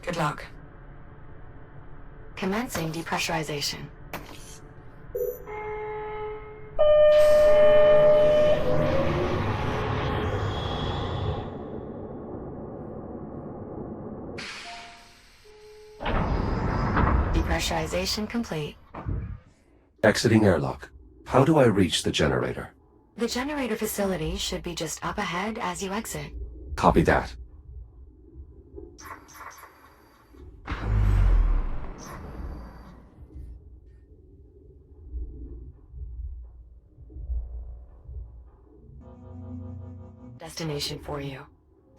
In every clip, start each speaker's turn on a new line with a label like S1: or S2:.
S1: Good luck.
S2: Commencing depressurization. Depressurization complete.
S3: Exiting airlock. How do I reach the generator?
S2: The generator facility should be just up ahead as you exit.
S3: Copy that.
S2: Destination for you.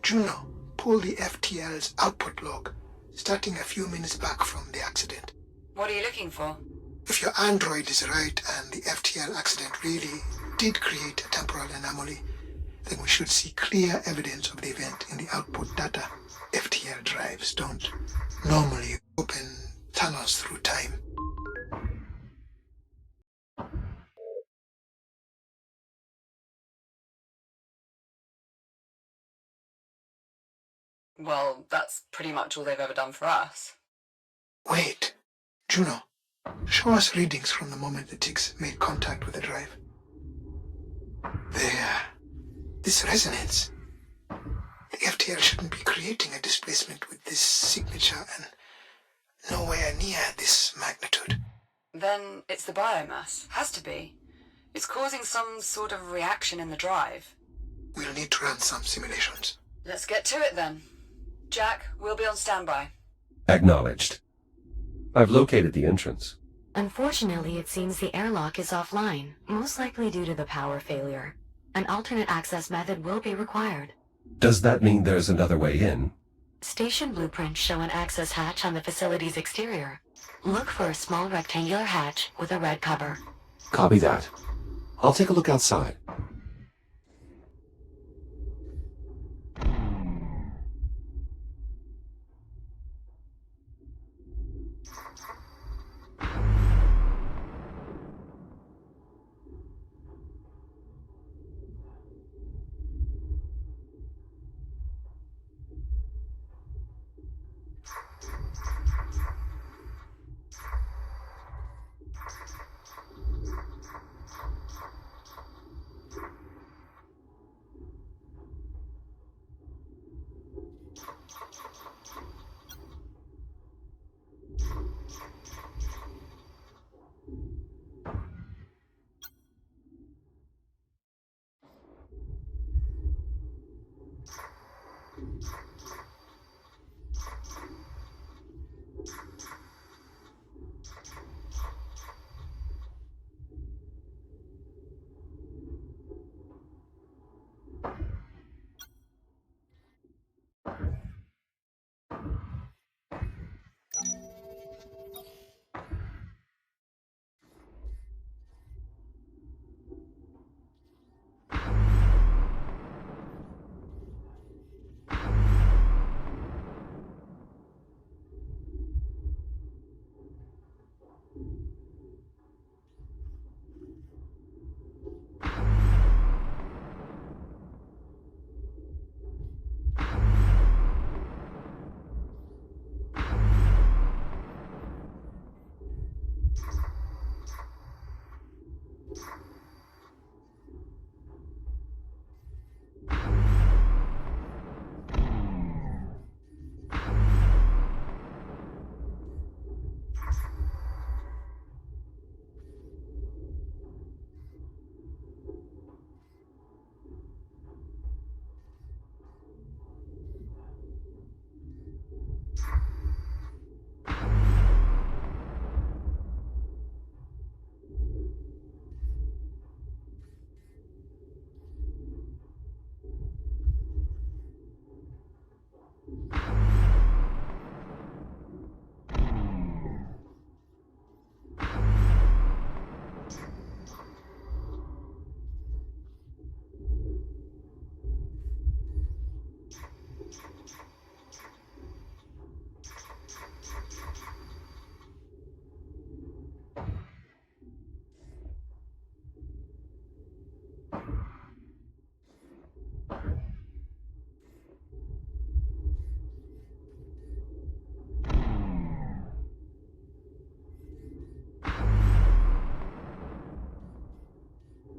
S4: Juno, pull the FTL's output log, starting a few minutes back from the accident.
S1: What are you looking for?
S4: If your Android is right and the FTL accident really did create a temporal anomaly, then we should see clear evidence of the event in the output data. FTL drives don't normally open tunnels through time.
S1: Well, that's pretty much all they've ever done for us.
S4: Wait, Juno, show us readings from the moment the tigs made contact with the drive. There. This resonance. The FTL shouldn't be creating a displacement with this signature and nowhere near this magnitude.
S1: Then it's the biomass. Has to be. It's causing some sort of reaction in the drive.
S4: We'll need to run some simulations.
S1: Let's get to it then. Jack, we'll be on standby.
S3: Acknowledged. I've located the entrance.
S2: Unfortunately, it seems the airlock is offline, most likely due to the power failure. An alternate access method will be required.
S3: Does that mean there's another way in?
S2: Station blueprints show an access hatch on the facility's exterior. Look for a small rectangular hatch with a red cover.
S3: Copy that. I'll take a look outside.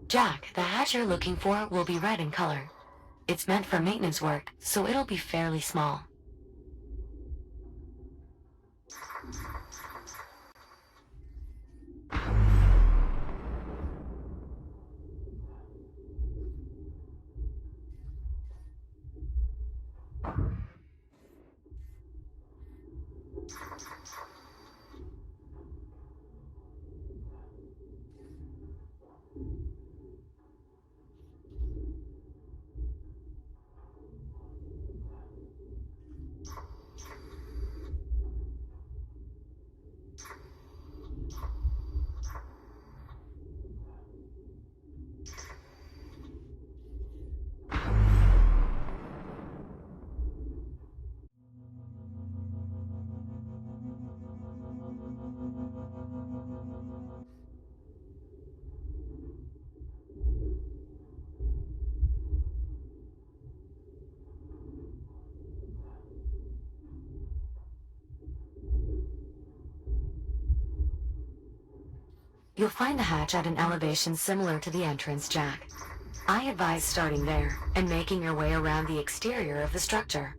S2: Jack, the hatch you're looking for will be red in color. It's meant for maintenance work, so it'll be fairly small. You'll find the hatch at an elevation similar to the entrance, Jack. I advise starting there and making your way around the exterior of the structure.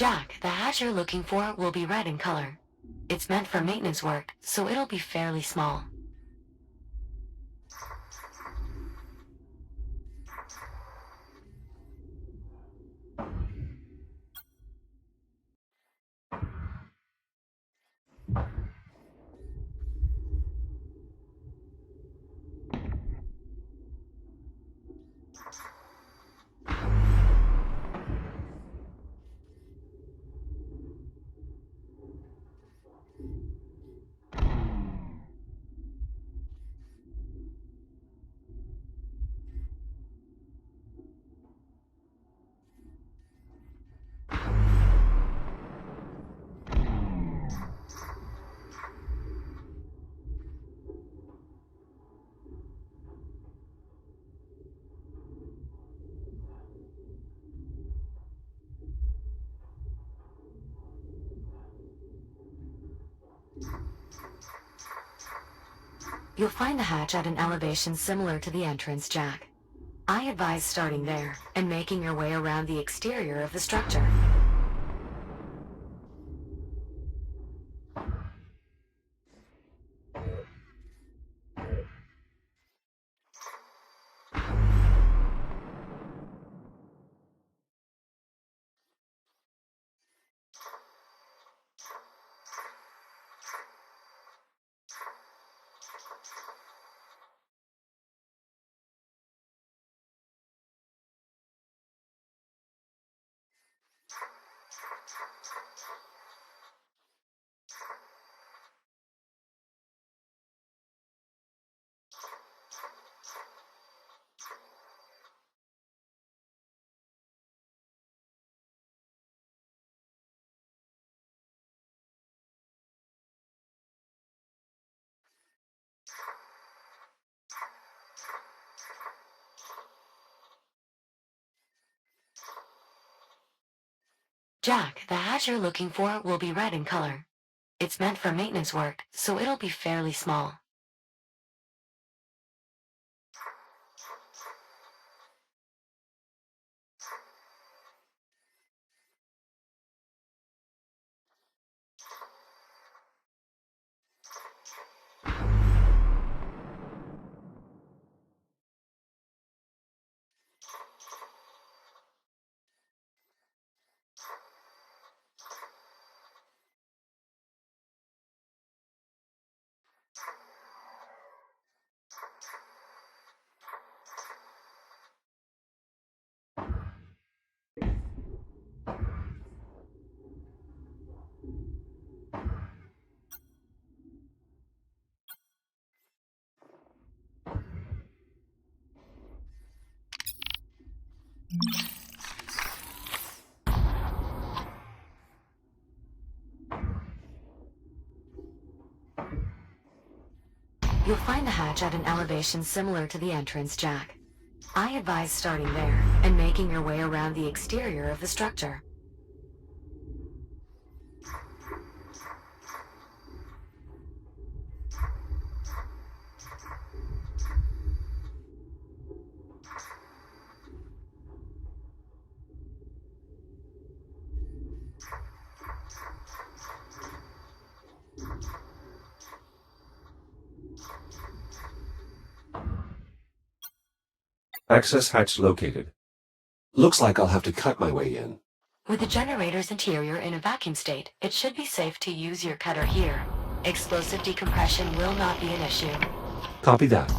S2: Jack, the hatch you're looking for will be red in color. It's meant for maintenance work, so it'll be fairly small. You'll find the hatch at an elevation similar to the entrance, Jack. I advise starting there and making your way around the exterior of the structure. Jack, the hatch you're looking for will be red in color. It's meant for maintenance work, so it'll be fairly small. You'll find the hatch at an elevation similar to the entrance jack. I advise starting there and making your way around the exterior of the structure.
S3: Access hatch located. Looks like I'll have to cut my way in.
S2: With the generator's interior in a vacuum state, it should be safe to use your cutter here. Explosive decompression will not be an issue.
S3: Copy that.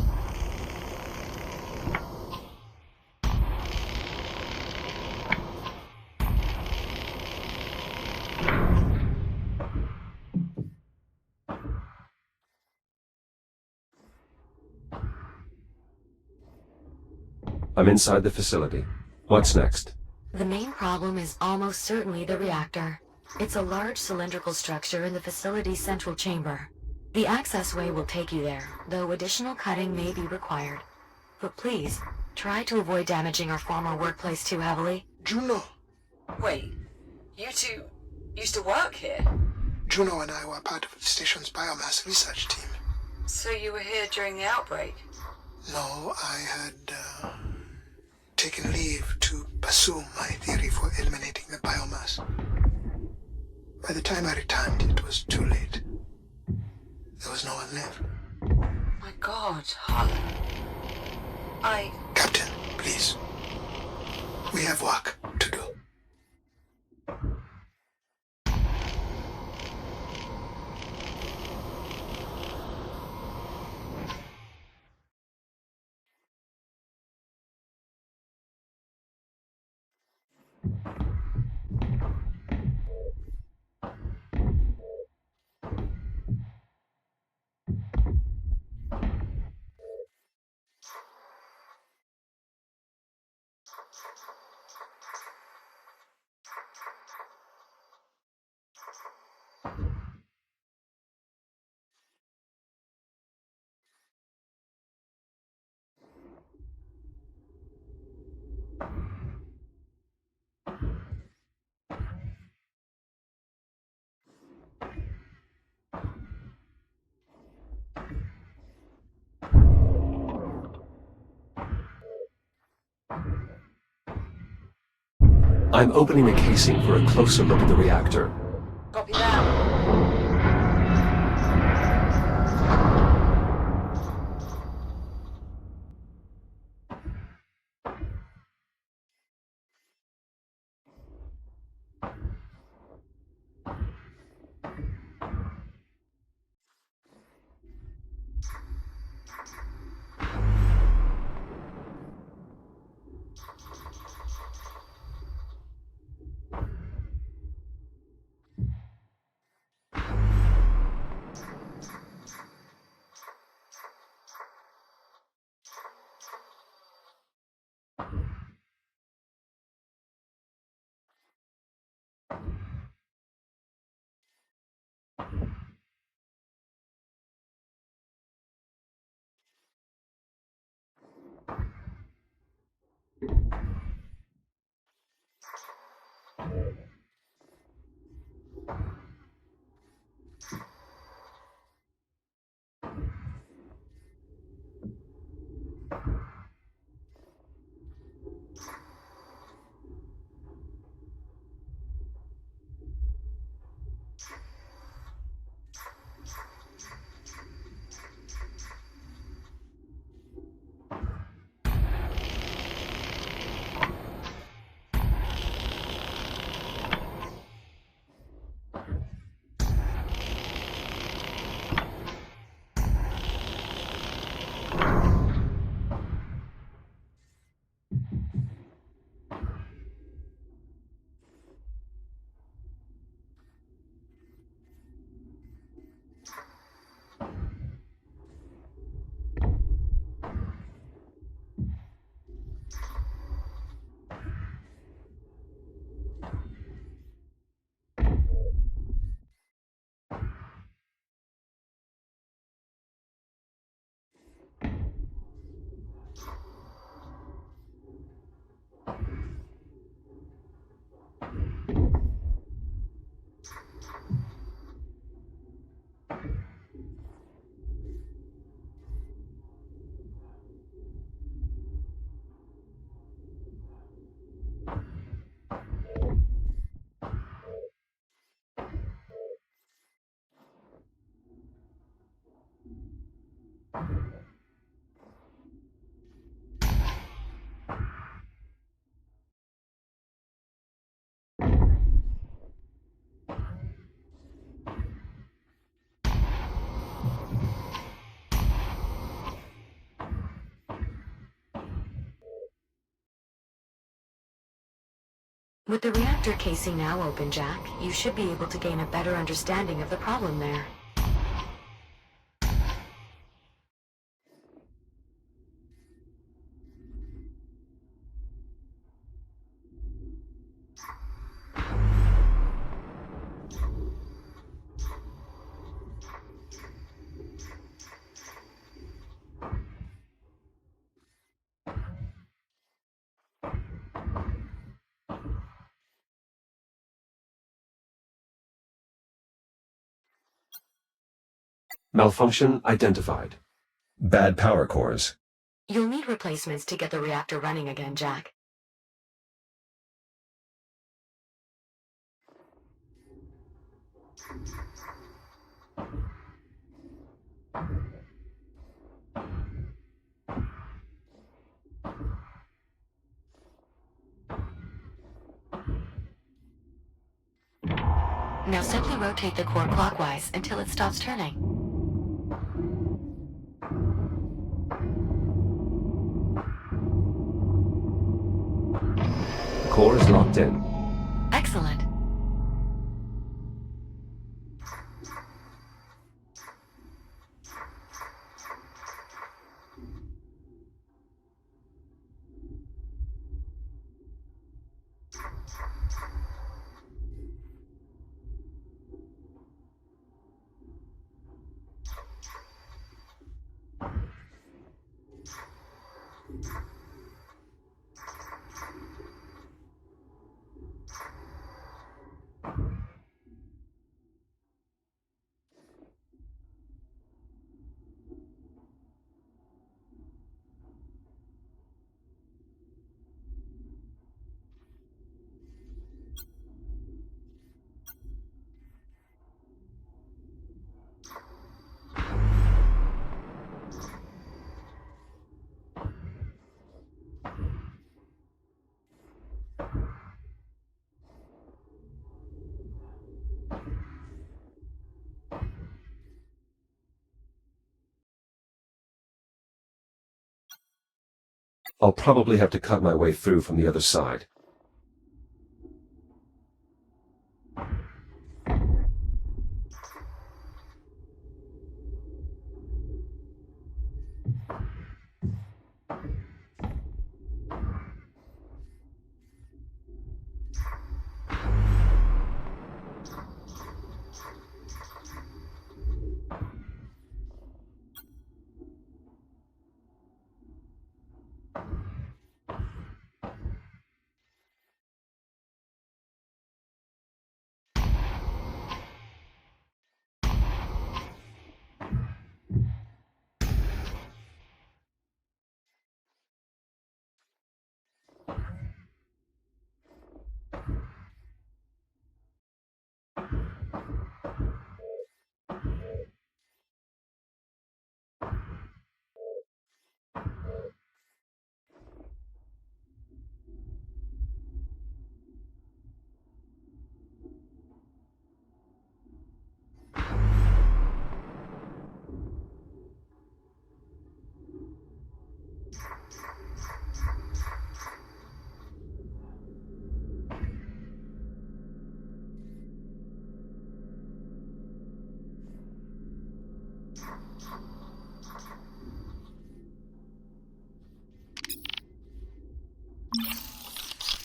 S3: I'm inside the facility. What's next?
S2: The main problem is almost certainly the reactor. It's a large cylindrical structure in the facility's central chamber. The accessway will take you there, though additional cutting may be required. But please, try to avoid damaging our former workplace too heavily.
S4: Juno.
S1: Wait, you two used to work here?
S4: Juno and I were part of the station's biomass research team.
S1: So you were here during the outbreak?
S4: No, I had taken leave to pursue my theory for eliminating the biomass. By the time I returned, it was too late. There was no one left.
S1: My God, Harlan.
S4: Captain, please. We have work to do.
S3: I'm opening the casing for a closer look at the reactor.
S1: Copy that.
S2: With the reactor casing now open, Jack, you should be able to gain a better understanding of the problem there.
S3: Malfunction identified. Bad power cores.
S2: You'll need replacements to get the reactor running again, Jack. Now simply rotate the core clockwise until it stops turning.
S3: Core is locked in.
S2: Excellent.
S3: I'll probably have to cut my way through from the other side.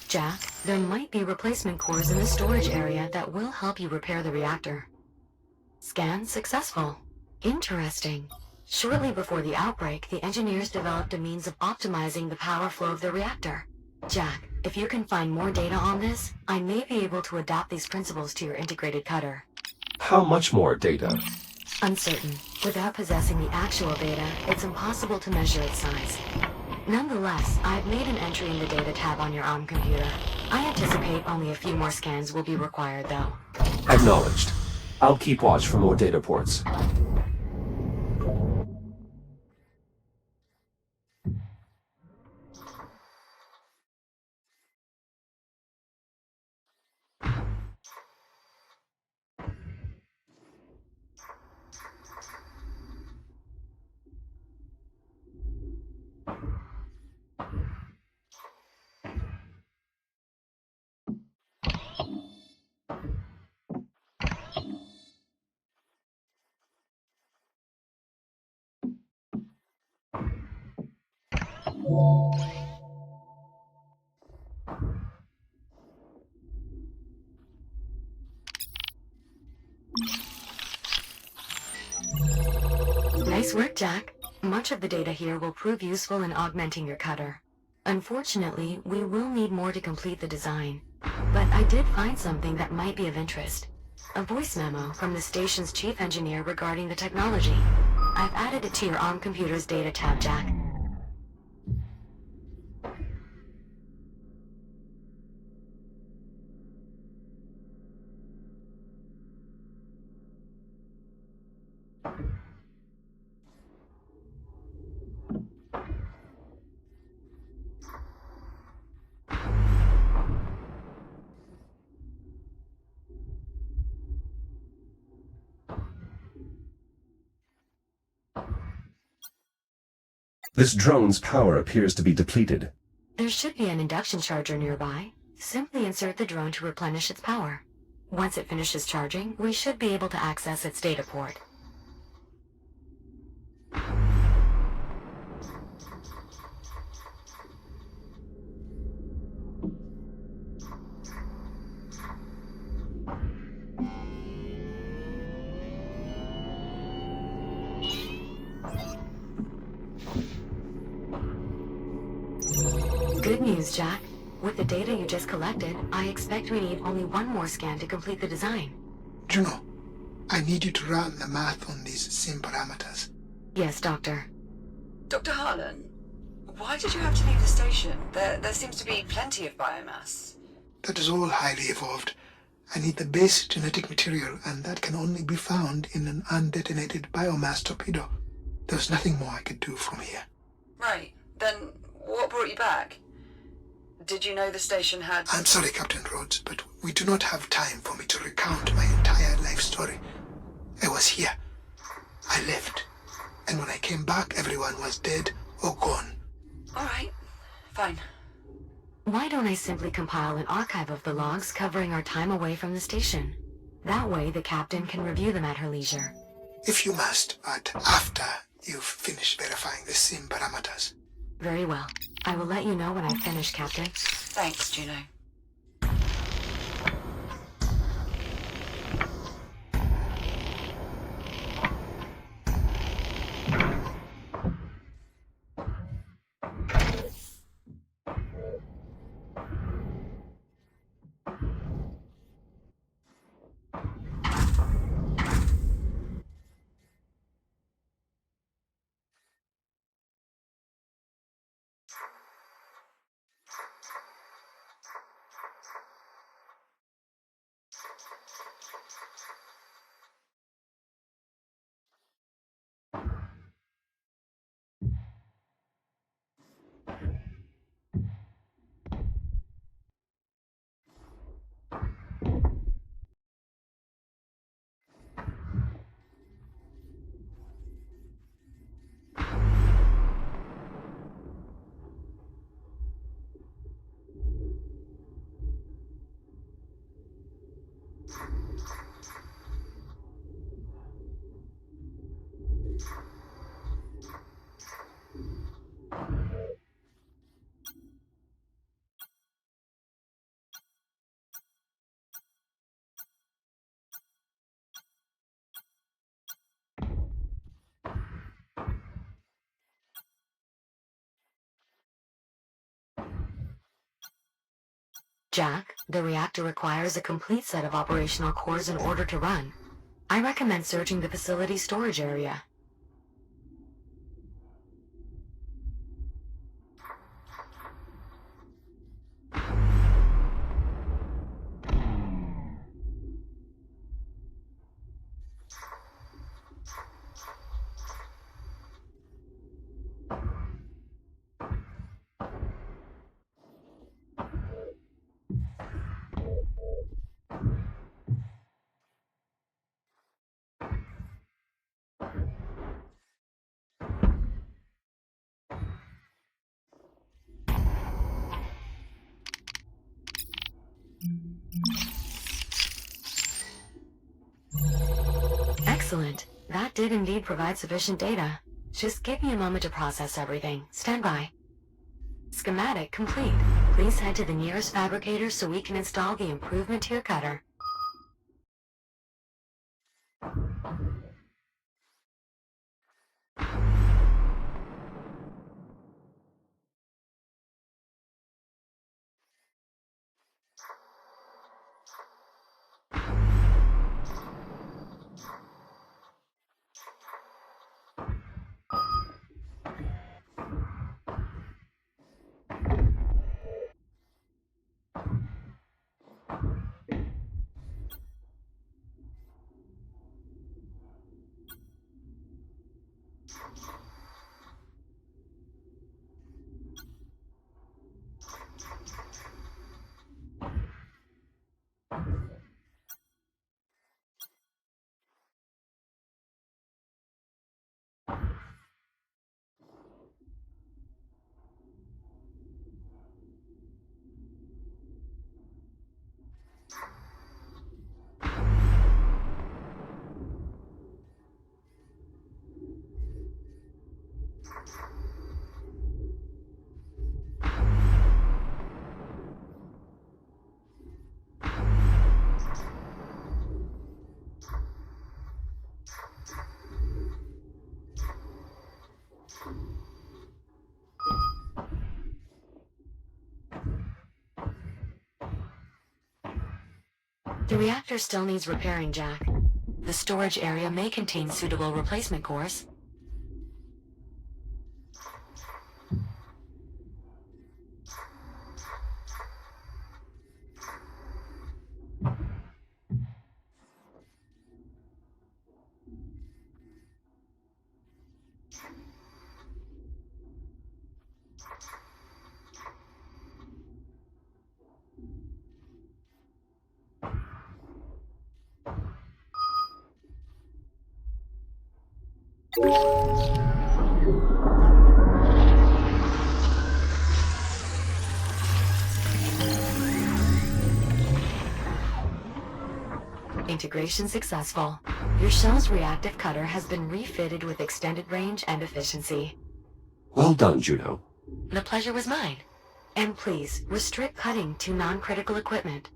S2: Jack, there might be replacement cores in the storage area that will help you repair the reactor. Scan successful. Interesting. Shortly before the outbreak, the engineers developed a means of optimizing the power flow of the reactor. Jack, if you can find more data on this, I may be able to adapt these principles to your integrated cutter.
S3: How much more data?
S2: Uncertain. Without possessing the actual data, it's impossible to measure its size. Nonetheless, I've made an entry in the data tab on your ARM computer. I anticipate only a few more scans will be required, though.
S3: Acknowledged. I'll keep watch for more data ports.
S2: Nice work, Jack. Much of the data here will prove useful in augmenting your cutter. Unfortunately, we will need more to complete the design. But I did find something that might be of interest. A voice memo from the station's chief engineer regarding the technology. I've added it to your ARM computer's data tab, Jack.
S3: This drone's power appears to be depleted.
S2: There should be an induction charger nearby. Simply insert the drone to replenish its power. Once it finishes charging, we should be able to access its data port. Good news, Jack. With the data you just collected, I expect we need only one more scan to complete the design.
S4: Juno, I need you to run the math on these sim parameters.
S2: Yes, Doctor.
S1: Dr. Harlan, why did you have to leave the station? There seems to be plenty of biomass.
S4: That is all highly evolved. I need the base genetic material, and that can only be found in an undetonated biomass torpedo. There's nothing more I could do from here.
S1: Right. Then what brought you back? Did you know the station had...
S4: I'm sorry, Captain Rhodes, but we do not have time for me to recount my entire life story. I was here. I left. And when I came back, everyone was dead or gone.
S1: All right. Fine.
S2: Why don't I simply compile an archive of the logs covering our time away from the station? That way the captain can review them at her leisure.
S4: If you must, but after you've finished verifying the sim parameters.
S2: Very well. I will let you know when I've finished, Captain.
S1: Thanks, Juno.
S2: Jack, the reactor requires a complete set of operational cores in order to run. I recommend searching the facility storage area. Excellent. That did indeed provide sufficient data. Just give me a moment to process everything. Stand by. Schematic complete. Please head to the nearest fabricator so we can install the improvement to your cutter. The reactor still needs repairing, Jack. The storage area may contain suitable replacement cores. Integration successful. Your shell's reactive cutter has been refitted with extended range and efficiency.
S3: Well done, Juno.
S2: The pleasure was mine. And please, restrict cutting to non-critical equipment.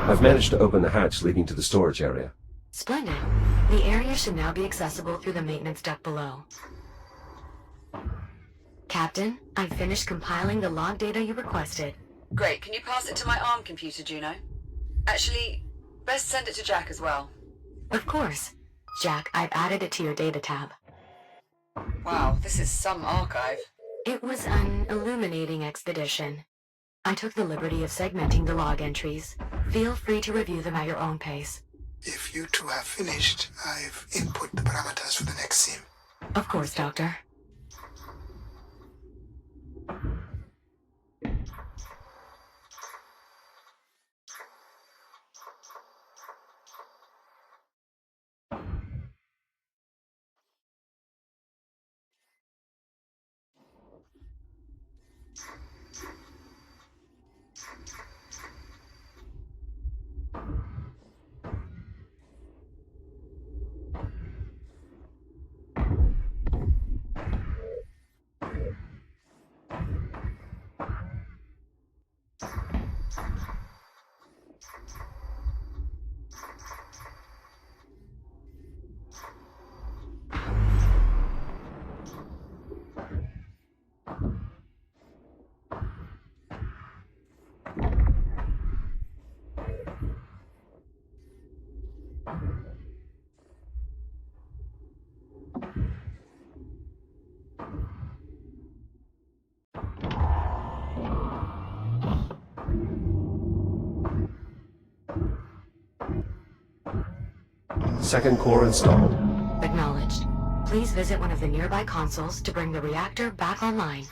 S3: I've managed to open the hatch leading to the storage area.
S2: Splendid. The area should now be accessible through the maintenance duct below. Captain, I've finished compiling the log data you requested.
S1: Great, can you pass it to my ARM computer, Juno? Actually, best send it to Jack as well.
S2: Of course. Jack, I've added it to your data tab.
S1: Wow, this is some archive.
S2: It was an illuminating expedition. I took the liberty of segmenting the log entries. Feel free to review them at your own pace.
S4: If you two have finished, I've input the parameters for the next sim.
S2: Of course, Doctor.
S3: Second core installed.
S2: Acknowledged. Please visit one of the nearby consoles to bring the reactor back online.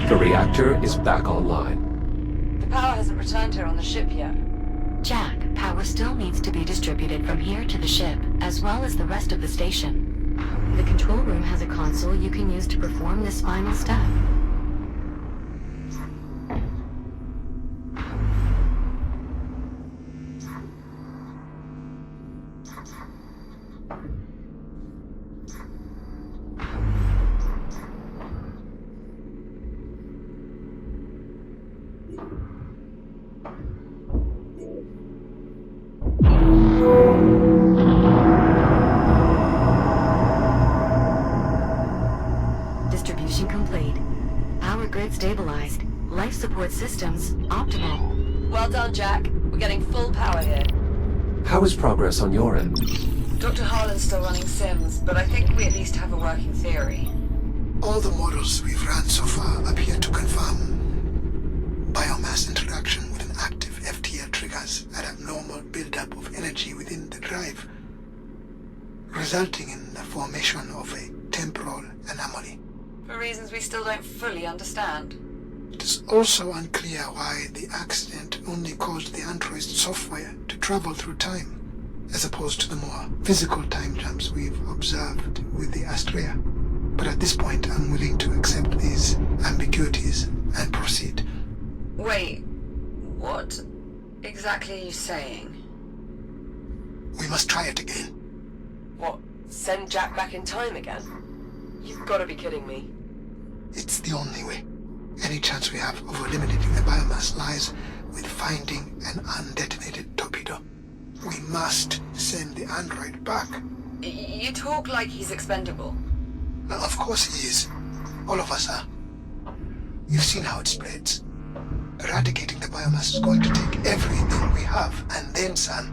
S3: The reactor is back online.
S1: The power hasn't returned here on the ship yet.
S2: Jack, power still needs to be distributed from here to the ship, as well as the rest of the station. The control room has a console you can use to perform this final step. Distribution complete. Power grid stabilized. Life support systems optimal.
S1: Well done, Jack. We're getting full power here.
S3: How is progress on your end?
S1: Dr. Harlan's still running sims, but I think we at least have a working theory.
S4: All the models we've run so far appear to confirm biomass interaction with an active FTL triggers an abnormal buildup of energy within the drive, resulting in the formation of a temporal anomaly.
S1: For reasons we still don't fully understand.
S4: It is also unclear why the accident only caused the android's software to travel through time, as opposed to the more physical time jumps we've observed with the Astrea. But at this point, I'm willing to accept these ambiguities and proceed.
S1: Wait, what exactly are you saying?
S4: We must try it again.
S5: What, send Jack back in time again? You've got to be kidding me.
S4: It's the only way. Any chance we have of eliminating the biomass lies with finding an undetonated torpedo. We must send the android back.
S1: You talk like he's expendable.
S4: Of course he is. All of us are. You've seen how it spreads. Eradicating the biomass is going to take everything we have, and then some.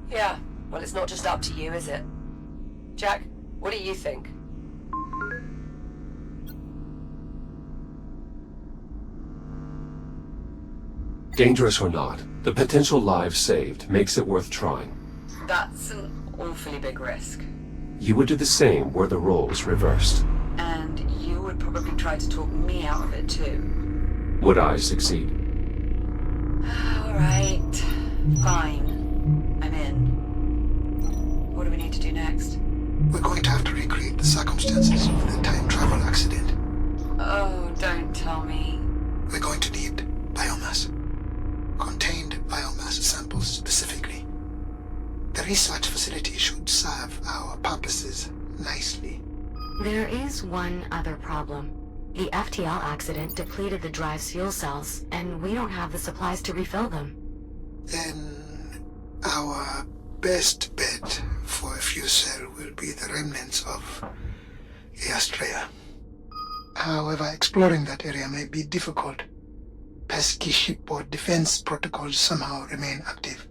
S5: Yeah, well, it's not just up to you, is it? Jack, what do you think?
S3: Dangerous or not, the potential lives saved makes it worth trying.
S1: That's an awfully big risk.
S3: You would do the same were the roles reversed.
S1: And you would probably try to talk me out of it too.
S3: Would I succeed?
S1: Alright. Fine. I'm in. What do we need to do next?
S4: We're going to have to recreate the circumstances of the time travel accident.
S1: Oh, don't tell me.
S4: We're going to need biomass. Contained biomass samples specifically. The research facility should serve our purposes nicely.
S2: There is one other problem. The FTL accident depleted the drive's fuel cells, and we don't have the supplies to refill them.
S4: Then our best bet for a fuel cell will be the remnants of the Astrea. However, exploring that area may be difficult. Pesky shipboard defense protocols somehow remain active.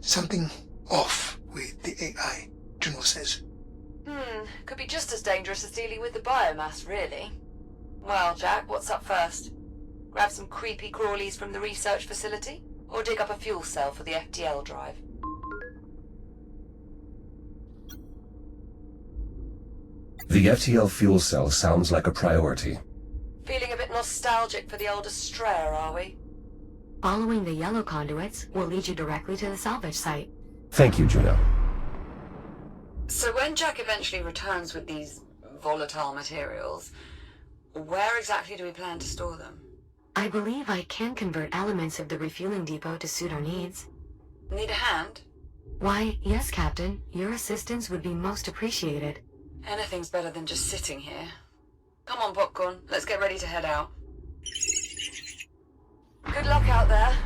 S4: Something off with the AI, Juno says.
S1: Could be just as dangerous as dealing with the biomass, really. Well, Jack, what's up first? Grab some creepy crawlies from the research facility? Or dig up a fuel cell for the FTL drive?
S3: The FTL fuel cell sounds like a priority.
S1: Feeling a bit nostalgic for the old Astraea, are we?
S2: Following the yellow conduits will lead you directly to the salvage site.
S3: Thank you, Juno.
S1: So when Jack eventually returns with these volatile materials, where exactly do we plan to store them?
S2: I believe I can convert elements of the refueling depot to suit our needs.
S1: Need a hand?
S2: Why, yes, Captain. Your assistance would be most appreciated.
S1: Anything's better than just sitting here. Come on, Popcorn. Let's get ready to head out. Good luck out there.